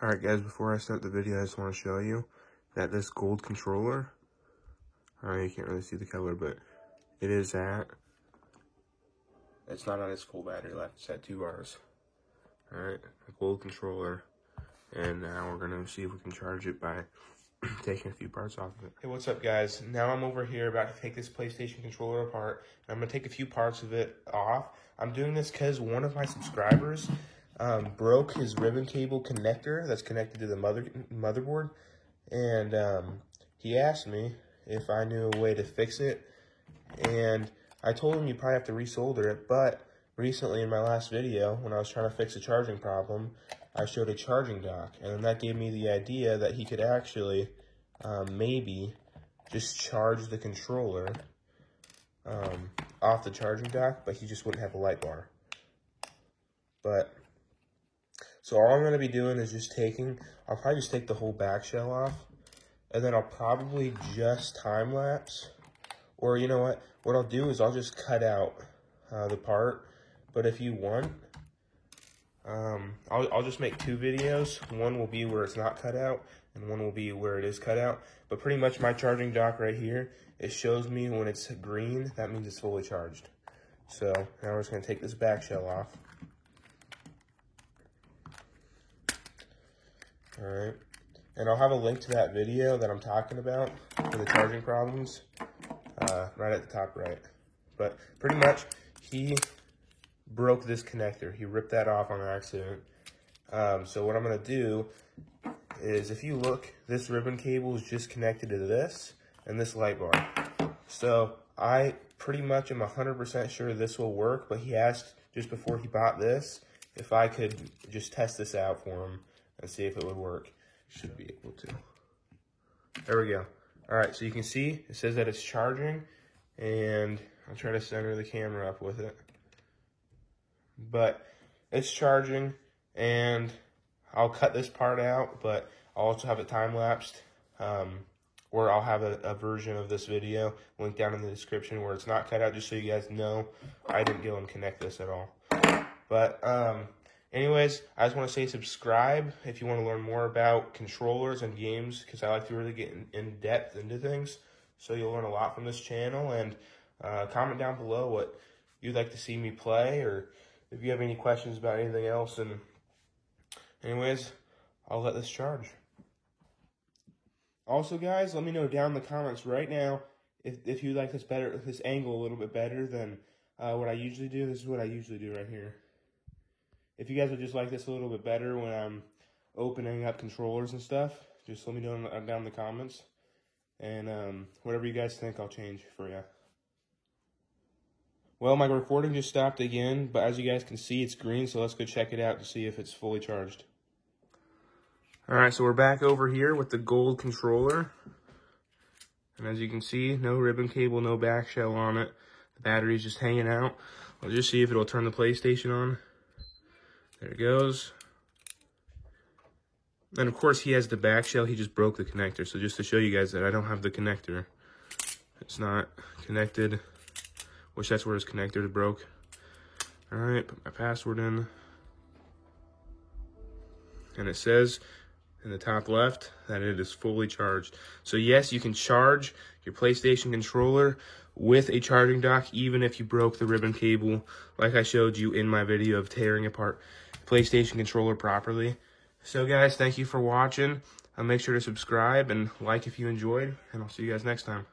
Alright guys, before I start the video, I just want to show you that this gold controller, you can't really see the color, but it is it's not on its full battery life, it's at 2 hours. Alright, a gold controller, and now we're going to see if we can charge it by taking a few parts off of it. Hey, what's up guys? Now I'm over here about to take this PlayStation controller apart, and I'm going to take a few parts of it off. I'm doing this because one of my subscribers broke his ribbon cable connector that's connected to the motherboard, and he asked me if I knew a way to fix it, and I told him you probably have to resolder it. But recently in my last video, when I was trying to fix a charging problem, I showed a charging dock, and then that gave me the idea that he could actually maybe just charge the controller off the charging dock, but he just wouldn't have a light bar. So all I'm going to be doing is just I'll probably just take the whole back shell off, and then I'll probably just time lapse. Or you know what I'll do is I'll just cut out the part. But if you want, I'll just make 2 videos. One will be where it's not cut out, and one will be where it is cut out. But pretty much my charging dock right here, it shows me when it's green, that means it's fully charged. So now we're just going to take this back shell off. Alright, and I'll have a link to that video that I'm talking about for the charging problems right at the top right. But pretty much, he broke this connector. He ripped that off on accident. So what I'm going to do is, if you look, this ribbon cable is just connected to this and this light bar. So I pretty much am 100% sure this will work, but he asked just before he bought this if I could just test this out for him and see if it would work. Should be able to. There we go. All right, so you can see it says that it's charging, and I'll try to center the camera up with it. But it's charging, and I'll cut this part out, but I'll also have it time-lapsed, or I'll have a version of this video linked down in the description where it's not cut out, just so you guys know I didn't go and connect this at all. But anyways, I just want to say subscribe if you want to learn more about controllers and games, because I like to really get in depth into things. So you'll learn a lot from this channel, and comment down below what you'd like to see me play, or if you have any questions about anything else. And anyways, I'll let this charge. Also guys, let me know down in the comments right now if you like this angle a little bit better than what I usually do. This is what I usually do right here. If you guys would just like this a little bit better when I'm opening up controllers and stuff, just let me know down in the comments. And whatever you guys think, I'll change for you. Well, my recording just stopped again, but as you guys can see, it's green, so let's go check it out to see if it's fully charged. Alright, so we're back over here with the gold controller. And as you can see, no ribbon cable, no back shell on it. The battery's just hanging out. I'll just see if it'll turn the PlayStation on. There it goes. And of course he has the back shell, he just broke the connector. So just to show you guys that I don't have the connector. It's not connected, which that's where his connector broke. Alright, put my password in. And it says in the top left that it is fully charged. So yes, you can charge your PlayStation controller with a charging dock, even if you broke the ribbon cable, like I showed you in my video of tearing apart PlayStation controller properly. So guys, thank you for watching. Make sure to subscribe and like if you enjoyed, and I'll see you guys next time.